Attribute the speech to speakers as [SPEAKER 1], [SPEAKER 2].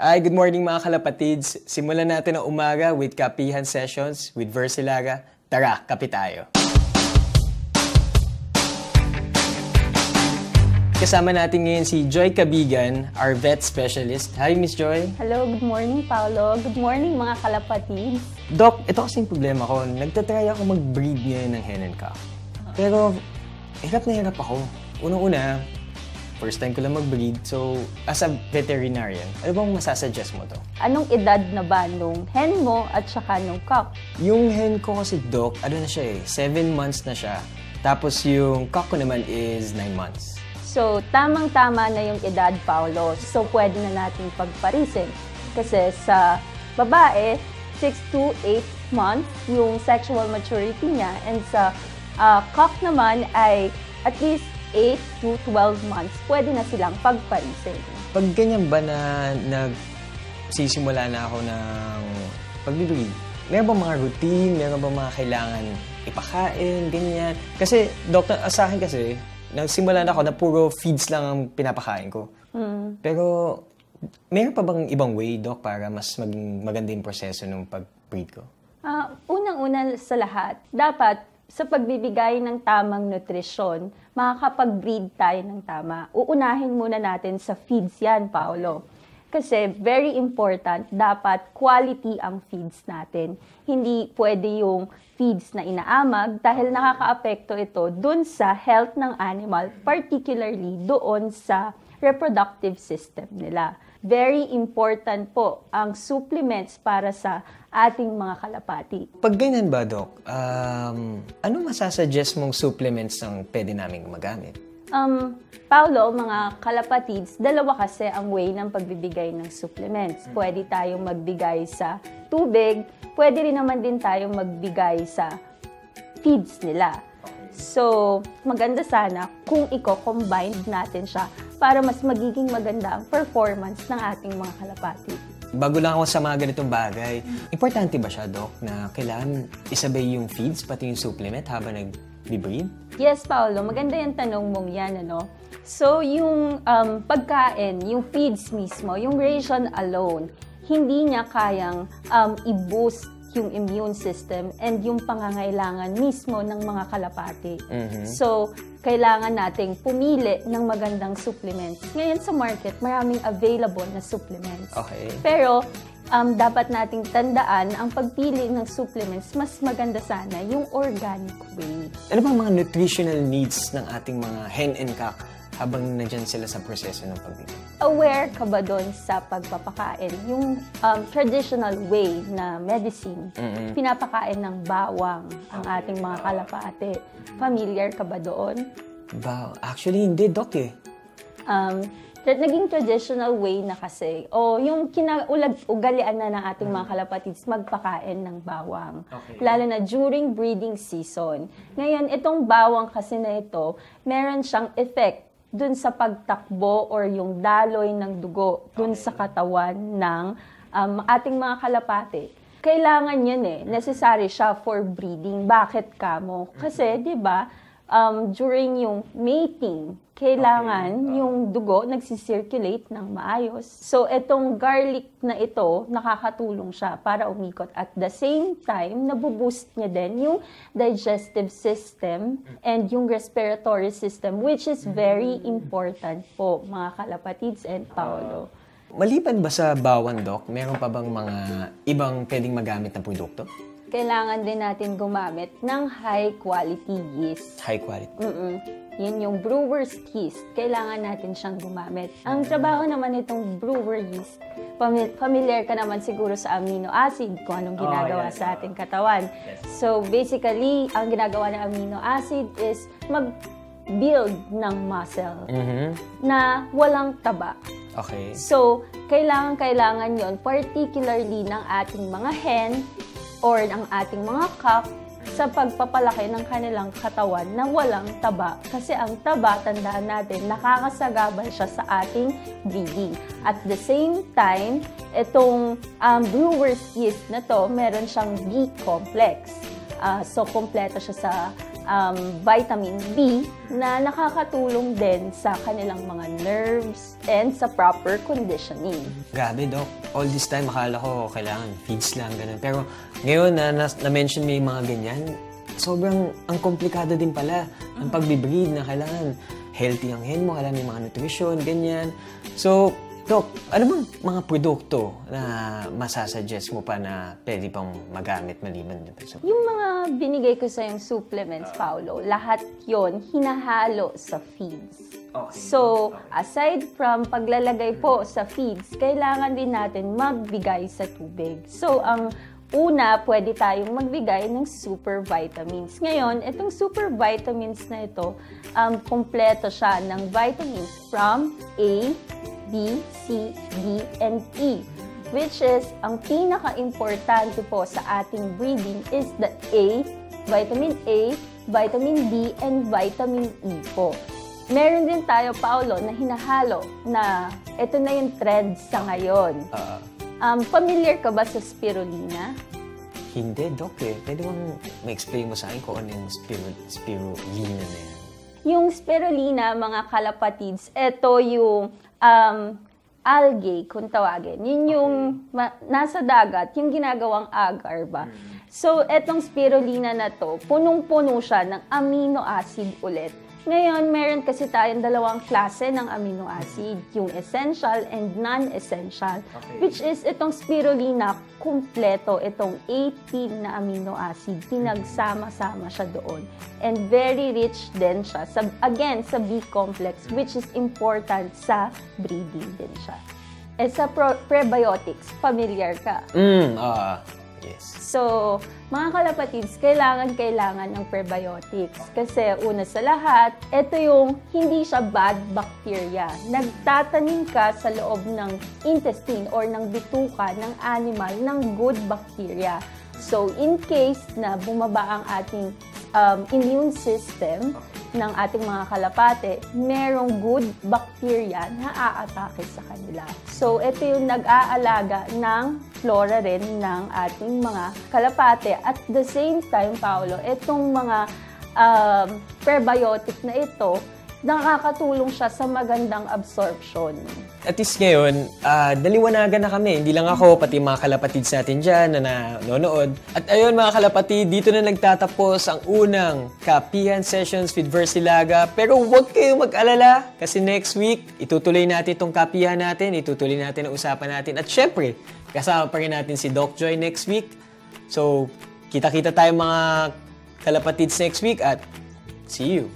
[SPEAKER 1] Hi, good morning mga kalapatids. Simulan natin ang umaga with Kapihan Sessions with Versilaga. Tara, kape tayo. Kasama natin ngayon si Joy Cabigan, our vet specialist. Hi, Miss Joy.
[SPEAKER 2] Hello, good morning, Paolo. Good morning, mga kalapatids.
[SPEAKER 1] Doc, ito kasing problema ko. Nagtatry ako mag-breed ngayon ng hen and cock. Pero, hirap na hirap ako. Unang-una, first time ko lang mag-breed. So, as a veterinarian, ano bang masasuggest mo to?
[SPEAKER 2] Anong edad na ba nung hen mo at saka nung cock?
[SPEAKER 1] Yung hen ko kasi, Doc, ano na siya 7 months na siya. Tapos yung cock ko naman is 9 months.
[SPEAKER 2] So, tamang-tama na yung edad, Paolo. So, pwede na natin pagparisin. Kasi sa babae, 6 to 8 months yung sexual maturity niya. And sa cock naman ay at least 8 to 12 months, pwede na silang pagparisin.
[SPEAKER 1] Pag ganyan ba na nagsisimula na ako ng pag-breed, meron ba mga routine, meron ba mga kailangan ipakain, ganyan? Kasi, doctor, sa akin kasi, nagsimula na ako na puro feeds lang ang pinapakain ko. Pero, meron pa bang ibang way, Doc, para mas maging maganda yung proseso ng pag-breed ko?
[SPEAKER 2] Unang-una sa lahat, dapat sa pagbibigay ng tamang nutrisyon, makakapag-breed tayo ng tama. Uunahin muna natin sa feeds yan, Paolo. Kasi very important, dapat quality ang feeds natin. Hindi pwede yung feeds na inaamag dahil nakakaapekto ito dun sa health ng animal, particularly doon sa reproductive system nila. Very important po ang supplements para sa ating mga kalapati.
[SPEAKER 1] Pag ganyan ba, Doc, ano masasuggest mong supplements ang pwede naming magamit?
[SPEAKER 2] Paolo, mga kalapatids, dalawa kasi ang way ng pagbibigay ng supplements. Pwede tayong magbigay sa tubig, pwede rin naman din tayong magbigay sa feeds nila. So, maganda sana kung i-combine natin siya para mas magiging maganda ang performance ng ating mga kalapati.
[SPEAKER 1] Bago lang ako sa mga ganitong bagay, importante ba siya, Doc, na kailangan isabay yung feeds pati yung supplement habang nag-breed?
[SPEAKER 2] Yes, Paolo. Maganda yung tanong mong yan, ano? So, yung pagkain, yung feeds mismo, yung ration alone, hindi niya kayang i-boost yung immune system and yung pangangailangan mismo ng mga kalapati. So, kailangan nating pumili ng magandang supplements. Ngayon sa market, maraming available na supplements.
[SPEAKER 1] Okay.
[SPEAKER 2] Pero, dapat nating tandaan, ang pagpili ng supplements, mas maganda sana yung organic way.
[SPEAKER 1] Ano bang mga nutritional needs ng ating mga hen and cock habang nandyan sila sa proseso ng pagbibig?
[SPEAKER 2] Aware ka ba doon sa pagpapakain? Yung traditional way na medicine, pinapakain ng bawang ang ating mga kalapate. Familiar ka ba doon?
[SPEAKER 1] Actually, hindi, Doc eh.
[SPEAKER 2] Naging traditional way na kasi, yung ugalian na ng ating mga kalapatids magpakain ng bawang. Okay. Lalo na during breeding season. Ngayon, itong bawang kasi na ito, meron siyang effect dun sa pagtakbo or yung daloy ng dugo dun sa katawan ng ating mga kalapate. Kailangan yan necessary siya for breeding. Bakit kamo? Kasi, di ba, during yung mating, kailangan yung dugo nagsisirculate ng maayos. So, itong garlic na ito, nakakatulong siya para umikot. At the same time, nabuboost niya din yung digestive system and yung respiratory system, which is very important po, mga kalapatids and Paolo.
[SPEAKER 1] Maliban ba sa bawang, Doc, meron pa bang mga ibang pwedeng magamit na produkto?
[SPEAKER 2] Kailangan din natin gumamit ng high quality yeast.
[SPEAKER 1] High quality?
[SPEAKER 2] Yun yung brewer's yeast. Kailangan natin siyang gumamit. Ang trabaho naman itong brewer yeast, familiar ka naman siguro sa amino acid, kung anong ginagawa sa ating katawan. So basically, ang ginagawa ng amino acid is mag-build ng muscle na walang taba.
[SPEAKER 1] Okay.
[SPEAKER 2] So, kailangan yon particularly ng ating mga hen or ng ating mga cock sa pagpapalaki ng kanilang katawan na walang taba. Kasi ang taba, tandaan natin, nakakasagabal siya sa ating breeding. At the same time, itong brewer's yeast na to, meron siyang B complex. So, kompleto siya sa vitamin B na nakakatulong din sa kanilang mga nerves and sa proper conditioning.
[SPEAKER 1] Grabe, Doc. All this time, akala ko kailangan feeds lang, ganun. Pero ngayon na-mention mo yung mga ganyan, sobrang ang komplikado din pala ang pagbe-breed na kailangan healthy ang hen mo, kailangan may mga nutrition, ganyan. So, Doc, ano bang mga produkto na masasuggest mo pa na pwede pang magamit maliban dun?
[SPEAKER 2] Yung mga binigay ko sa yung supplements, Paolo, lahat yon hinahalo sa feeds.
[SPEAKER 1] Okay.
[SPEAKER 2] So, aside from paglalagay po sa feeds, kailangan din natin magbigay sa tubig. So, ang una, pwede tayong magbigay ng super vitamins. Ngayon, itong super vitamins na ito, kompleto siya ng vitamins from A, B, C, D, and E. Which is, ang pinaka-importante po sa ating breeding is the A, vitamin D, and vitamin E po. Meron din tayo, Paolo, na hinahalo na ito na yung trend sa ngayon. Familiar ka ba sa spirulina?
[SPEAKER 1] Hindi, Doc eh. Pwede bang ma-explain mo sa akin kung ano yung spirulina na yan?
[SPEAKER 2] Yung spirulina, mga kalapatids, ito yung algae, kung tawagin. Yun yung nasa dagat, yung ginagawang agar ba. So, etong spirulina na to, punong-puno siya ng amino acid ulit. Ngayon, meron kasi tayong dalawang klase ng amino acid, yung essential and non-essential, which is itong spirulina, kumpleto itong 18 na amino acid, pinagsama-sama siya doon. And very rich din siya, again, sa B-complex, which is important sa breeding din siya. Eh, sa prebiotics, familiar ka?
[SPEAKER 1] Yes.
[SPEAKER 2] So, mga kalapatids, kailangan ng prebiotics. Kasi una sa lahat, ito yung hindi siya bad bacteria. Nagtatanim ka sa loob ng intestine or ng bituka ng animal ng good bacteria. So, in case na bumaba ang ating immune system ng ating mga kalapate, merong good bacteria na aatake sa kanila. So, ito yung nag-aalaga ng flora rin ng ating mga kalapate. At the same time, Paolo, itong mga prebiotic na ito, nakakatulong siya sa magandang absorption.
[SPEAKER 1] At least ngayon, naliwanagan na kami. Hindi lang ako, pati mga kalapatids natin dyan na nanonood. At ayun mga kalapatid, dito na nagtatapos ang unang Kapihan Sessions with Versilaga. Pero huwag kayong mag-alala kasi next week, itutuloy natin itong kapihan natin, itutuloy natin ang usapan natin. At syempre, kasama pa rin natin si Doc Joy next week. So, kita-kita tayo mga kalapatids next week at see you!